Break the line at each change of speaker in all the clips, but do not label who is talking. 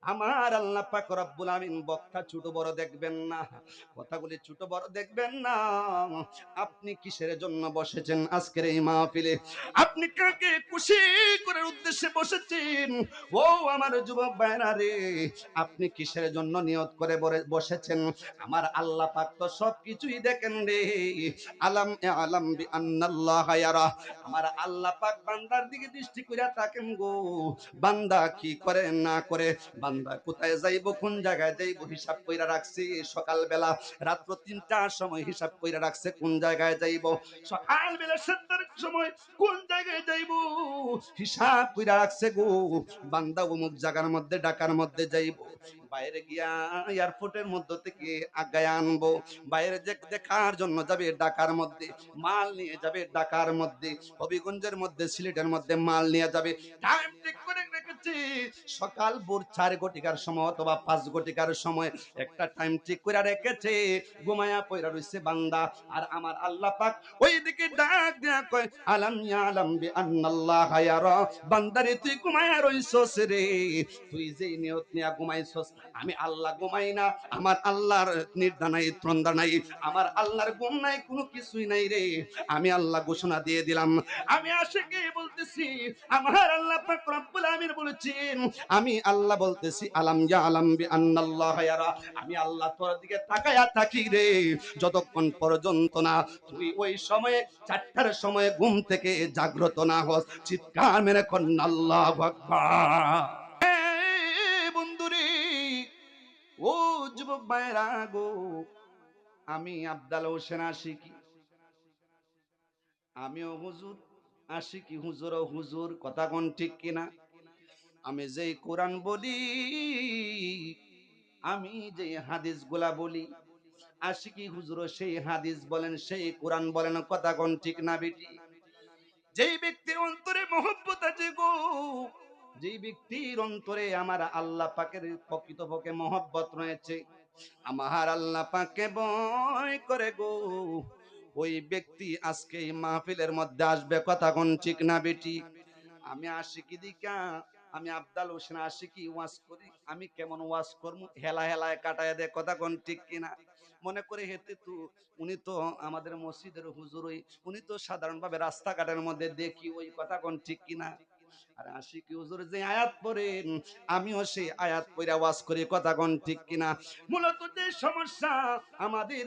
আমার আল্লাহ পাক রব্বুল আমিন বক্তা ছোট বড় দেখবেন না, কথাগুলি ছোট বড় দেখবেন না। আপনি কিসের জন্য বসেছেন আজকের এই মাহফিলে? আপনি কাকে খুশি করার উদ্দেশ্যে বসেছেন? ও আমার যুবক ভাইরা রে, আপনি কিসের জন্য নিয়ত করে বসেছেন? আমার আল্লাহ পাক তো সবকিছুই দেখেন রে। আলাম আলাম বি আন্নাল্লাহ ইয়ারা, আমার আল্লাহ পাক বান্দার দিকে দৃষ্টি কইরা তাকেন গো। বান্দা কি করে না করে, বান্দা কোথায় যাইব, কোন জায়গায় যাইব, হিসাব কইরা রাখছি। সকালবেলা রাত্র ৩টার সময় হিসাব কইরা রাখছে কোন জায়গায় যাইব, সকালবেলা ৭টার সময় কোন জায়গায় যাইব, হিসাব কইরা রাখছে গো। বান্দা অমুক জায়গার মধ্যে ঢাকার মধ্যে যাইব, বাইরে গিয়া এয়ারপোর্টের মধ্য থেকে আগায় আনবো, বাইরে দেখার জন্য যাবে ঢাকার মধ্যে, মাল নিয়ে যাবে ঢাকার মধ্যে, হবিগঞ্জের মধ্যে, সিলেটের মধ্যে মাল নিয়ে যাবে। টাইম ঠিক করে রেখেছি, সকাল ভোর 4 ঘটিকার সময় অথবা 5 ঘটিকার সময় একটা টাইম ঠিক করে রেখেছে। ঘুমায়া পয়রা রইছে বান্দা, আর আমার আল্লাহ পাক ওইদিকে ডাক দেয়া কয়, আলাম ইয়ালাম বি আন্নাল্লাহ ইয়ারা, বান্দারে তুই ঘুমায়া রইছস রে, তুই যেই নিয়ত নিয়া ঘুমাইছস, আমি আল্লাহ ঘুমাই না। আমার আল্লাহর নির্দা নাই, ত্রন্দা নাই, আমার আল্লাহর ঘুম নাই, কোনো কিছুই নাই রে। আমি আল্লাহ ঘোষণা দিয়ে দিলাম, আমি আশিকে বলতেছি, আমার আল্লাহ পাক রব্বুল আমিন বলেছেন, আমি আল্লাহ বলতেছি, আলাম ইয়ালাম বি আন্নাল্লাহ ইয়ারা, আমি আল্লাহ তোর দিকে তাকায়া থাকি রে, যতক্ষণ পর্যন্ত না তুই ওই সময়ে 4টার সময় ঘুম থেকে জাগ্রত না হস। চিৎকার মেরে কোন আল্লাহু আকবার। বন্ধুরে, ও যুবক ভাইরা গো, আমি আফজাল হোসেন আশিকি, আমিও হুজুর, আশিকি হুজুরও হুজুর, কথা কোন ঠিক কিনা? আমি যেই কোরআন বলি, আমি যে হাদিস গুলা বলি, আশিকি হুজুরও সেই হাদিস বলেন, সেই কোরআন বলেন, কথা কোন ঠিক না বেটি? যেই ব্যক্তির অন্তরে মহব্বত আছে গো, যেই ব্যক্তির অন্তরে আমার আল্লাহ পাকের প্রকৃতপক্ষে মহব্বত রয়েছে, আমার আল্লাহ পাককে ভয় করে গো, ওই ব্যক্তি আজকে এই মাহফিলের মধ্যে আসবে, কথা কোন ঠিক না বেটি? আমি আশিকি দিকা, আমি আফজাল হোসেন আশিকি ওয়াজ করি, আমি কেমন ওয়াজ করবো, হেলা হেলায় কাটায় দে, কথা কোন ঠিক কিনা? মনে করে হেতে তো উনি তো আমাদের মসজিদের হুজুরই, উনি তো সাধারণভাবে রাস্তাঘাটের মধ্যে দেখি, ওই কথা কোন ঠিক কিনা? আর আশিকি হুজুর যে আয়াত পড়েন, আমিও সেই আয়াত পড়ে ওয়াজ করি, কথা কোন ঠিক কিনা? মূলত যে সমস্যা আমাদের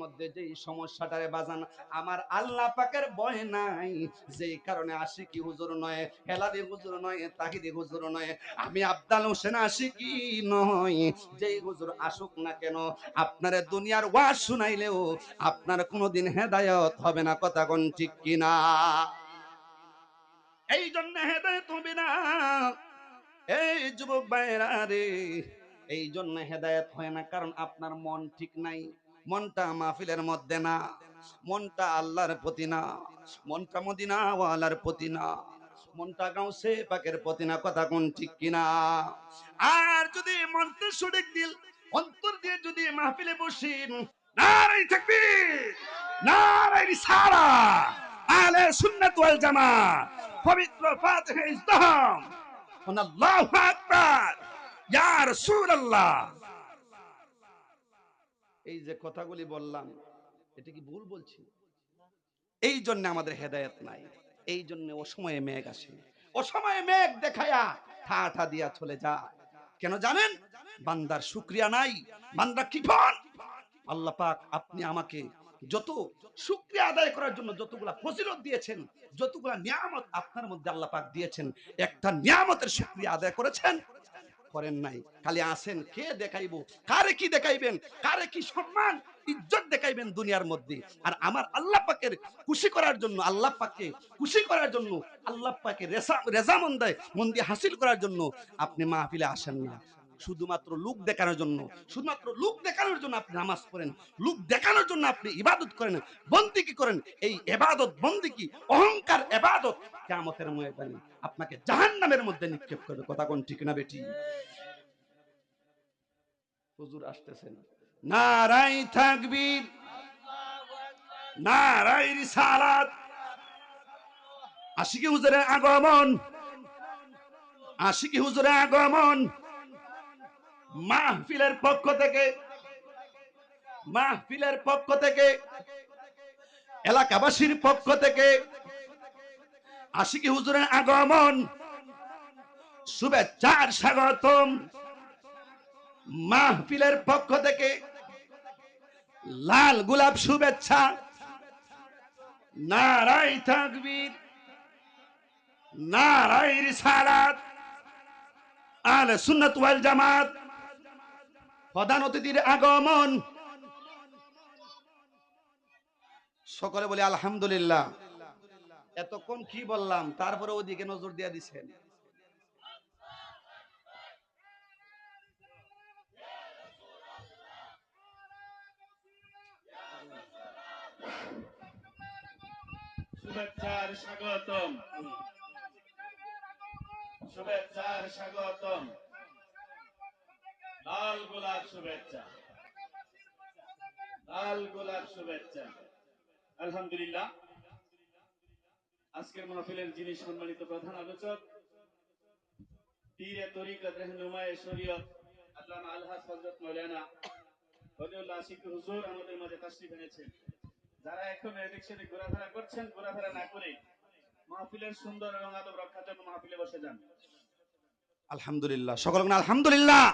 মধ্যে যেই সমস্যাটারে বাজান, আমার আল্লাহ পাকের ভয় নাই, যেই কারণে আশিকি হুজুর নয়, হেলালি হুজুর নয়, তাহিরি হুজুর নয়, আমি আফজাল হোসেন আশিকি নয়, যেই হুজুর আসুক না কেন, আপনারা দুনিয়ার ওয়াজ শুনাইলেও আপনার কোনোদিন হেদায়েত হবে না, কথা কোন ঠিক কিনা? এই জন্য হেদায়েত হবে না। এই যুবক ভাইরা রে, এই জন্য হেদায়েত হয় না, কারণ আপনার মন ঠিক নাই, মনটা মাহফিলের মধ্যে না, মনটা আল্লাহর প্রতি না, মনটা মদিনা ওয়ালার প্রতি না, মনটা গাউসে পাকের প্রতি না, কথা কোন ঠিক কিনা? আর যদি মনটা সঠিক দিল অন্তর দিয়ে যদি মাহফিলে বসেন, নারায়ে তাকবীর, নারায়ে রিসালাত, আহলে সুন্নাত ওয়াল জামাত, পবিত্র ফাতিহা ইসলাম, আল্লাহু আকবার, ইয়া রাসূলুল্লাহ। এই যে কথাগুলি বললাম, এটা কি ভুল বলছি? এই জন্য আমাদের হেদায়েত নাই, এই জন্য অসময়ে মেঘ আসে, অসময়ে মেঘ দেখায়া ঠা দিয়া চলে যায়। কেন জানেন? বান্দার শুকরিয়া নাই, বান্দা কৃপণ। আল্লাহ পাক আপনি আমাকে যত শুকরিয়া আদায় করার জন্য যতগুলা ফজিলত দিয়েছেন, যতগুলা নিয়ামত আপনার মধ্যে আল্লাহ পাক দিয়েছেন, একটা নিয়ামতের শুকরিয়া আদায় করেছেন? করেন নাই। খালি আসেন, কে দেখাইবো, কারে কি দেখাইবেন, কারে কি সম্মান ইজ্জত দেখাইবেন দুনিয়ার মধ্যে। আর আমার আল্লাহ পাকের খুশি করার জন্য, আল্লাহ পাককে খুশি করার জন্য, আল্লাহ পাকের রেজামন্দি হাসিল করার জন্য আপনি মাহফিলে আসেন না। শুধুমাত্র লোক দেখানোর জন্য, শুধুমাত্র লোক দেখানোর জন্য আপনি নামাজ পড়েন, লোক দেখানোর জন্য আপনি ইবাদত করেন, বন্দিকি করেন। এই ইবাদত বন্দিকি অহংকার ইবাদত কিয়ামতের ময়দানে আপনাকে জাহান্নামের মধ্যে নিক্ষেপ করবে, কথা কোন ঠিক না বেটি? হুজুর আসতেছেন, নারায়ে তাকবীর, নারায়ে রিসালাত, আশিকি হুজুরের আগমন। আশিকি হুজুরের আগমন মাহফিলের পক্ষ থেকে, মাহফিলের পক্ষ থেকে, এলাকাবাসীর পক্ষ থেকে আশিকি হুজুরের আগমন, শুভেচ্ছার স্বাগতম। মাহফিলের পক্ষ থেকে লাল গোলাপ শুভেচ্ছা। নারায়ে তাকবীর, নারায়ে রিসালাত। আহলে সুন্নাত ওয়াল জামাত। প্রধান অতিথির আগমন। সকলে বলি আলহামদুলিল্লাহ। এতক্ষণ কি বললাম, তারপরে ওদিকে নজর দিয়ে দিচ্ছেন।
শুভেচ্ছার স্বাগতম, শুভেচ্ছার স্বাগতম। লাল গোলাপ শুভেচ্ছা, লাল গোলাপ শুভেচ্ছা। আলহামদুলিল্লাহ, আজকের মাহফিলের যিনি সম্মানিত প্রধান আলোচক, পীরে তরিকত রহনুমায়ে শরীয়ত আল্লামা আলহাজ হযরত মাওলানা ওলিউল্লাহ আশিক হুজুর আমাদের মাঝে তাশরীফ এনেছেন। যারা এখন এদিক সেদিক ঘোরাফেরা করছেন, ঘোরাফেরা না করে মাহফিলের সুন্দর এবং আদব রক্ষার জন্য মাহফিলে বসে যান।
আলহামদুলিল্লাহ, সকল আলহামদুলিল্লাহ,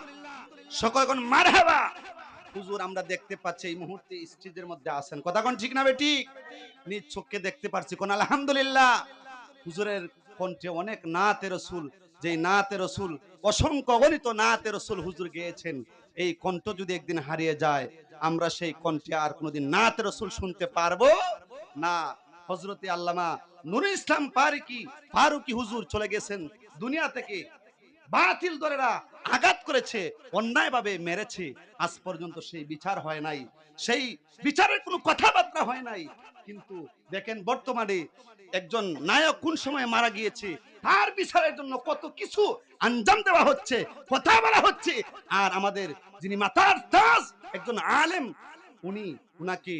সকল মারহাবা। হুজুর আমরা দেখতে পাচ্ছি এই মুহূর্তে স্টেজের মধ্যে আছেন, কথা কোন ঠিক না বেঠিক? নিজ চোখে দেখতে পাচ্ছি, কোন আলহামদুলিল্লাহ। হুজুরের কণ্ঠে অনেক নাতে রসুল, যে নাতে রসুল, অসংখ্য অগণিত নাতে রসুল হুজুর গেয়েছেন। এই কণ্ঠ যদি একদিন হারিয়ে যায়, আমরা সেই কণ্ঠে আর কোনোদিন নাতে রসুল শুনতে পারবো না। হযরতে আল্লামা নুরুল ইসলাম ফারুকী হুজুর চলে গেছেন দুনিয়া থেকে। বাতিল দলেরা আঘাত করেছে, অন্যায়ভাবে মেরেছে, আজ পর্যন্ত সেই বিচার হয় নাই, সেই বিচারের কোনো কথাবার্তা হয় নাই। কিন্তু দেখেন বর্তমানে একজন নায়ক কোন সময় মারা গিয়েছে, তার বিচারের জন্য কত কিছু আঞ্জাম দেওয়া হচ্ছে, কথা বলা হচ্ছে। আর আমাদের যিনি মাতার তাজ একজন আলেম, উনাকে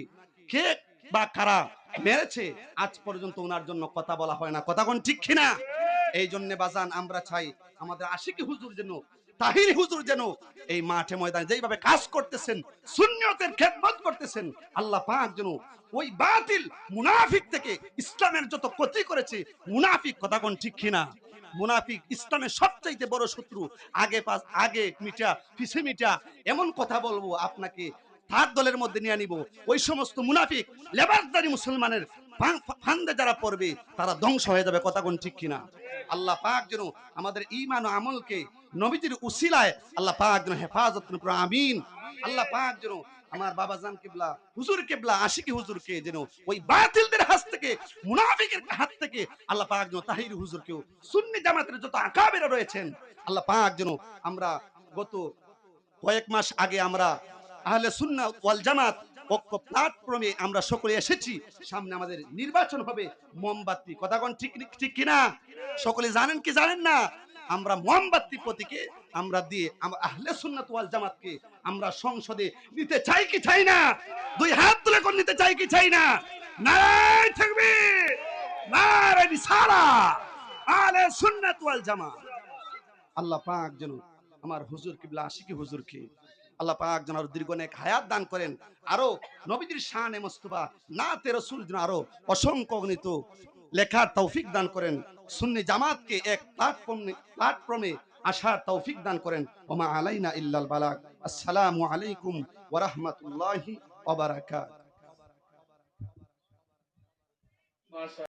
কে বা কারা মেরেছে, আজ পর্যন্ত ওনার জন্য কথা বলা হয় না, কথা কোন ঠিক কিনা? এই জন্য বাজান আমরা চাই আমাদের আশিকি হুজুর যেন, তাহিরি হুজুর যেন এই মাঠে ময়দানে যেইভাবে কাজ করতেছেন, সুন্নিয়তের খেদমত করতেছেন, আল্লাহ পাক যেন ওই বাতিল মুনাফিক থেকে ইসলামের যত ক্ষতি করেছে, মুনাফিক, কথা কোন ঠিক কিনা? মুনাফিক ইসলামের সবচাইতে বড় শত্রু। আগে মিটা পিছে মিটা এমন কথা বলবো আপনাকে তার দলের মধ্যে নিয়ে নিব। ওই সমস্ত মুনাফিক লেবাসদারি মুসলমানের ফান্দে যারা পড়বে তারা ধ্বংস হয়ে যাবে, কথা কোন ঠিক কিনা? আল্লাহ পাক যেন আমাদের ঈমান ও আমলকে নবীজির উসিলায় আল্লাহ পাক যেন হেফাজত করেন, আমিন। আল্লাহ পাক যেন আমার বাবা জান কিবলা হুজুর কিবলা আশিকি হুজুরকে যেন ওই বাতিলদের হাত থেকে, মুনাফিকের হাত থেকে আল্লাহ পাক যেন তাহির হুজুরকেও, সুন্নি জামাতের যত আকাবেরা রয়েছেন, আল্লাহ পাক যেন, আমরা গত কয়েক মাস আগে আমরা আহলে সুন্নাত ওয়াল জামাত ঐক্য প্ল্যাটফর্মে আমরা সকলে এসেছি। সামনে আমাদের নির্বাচন হবে, মোমবাতি, কথা কোন ঠিক ঠিক কিনা? সকলে জানেন কি জানেন না? আমরা মোমবাতি প্রতীকে আমরা দিয়ে আমরা আহলে সুন্নাত ওয়াল জামাতকে আমরা সংসদে নিতে চাই কি চাই না? দুই হাত তুলে কোন নিতে চাই কি চাই না? নারায়ে তাকবীর, নারায়ে রিসালাত, আহলে সুন্নাত ওয়াল জামাত। আল্লাহ পাক যেন আমার হুজুর কিবলা আশিকি হুজুরকে আল্লাহ পাক যেন আরো দীর্ঘ নেক হায়াত দান করেন, আরো নবীজির শানে মুস্তাফা নাতে রাসূল যেন আরো অসংখ্য গণিত লেখার তৌফিক দান করেন, সুন্নি জামাতকে এক প্ল্যাটফর্মে আসার তৌফিক দান করেন। ওমা আলাইনা ইল্লাল বালাগ। আসসালামু আলাইকুম ওয়া রাহমাতুল্লাহি ওয়া বারাকাতুহু।
মাশাআল্লাহ।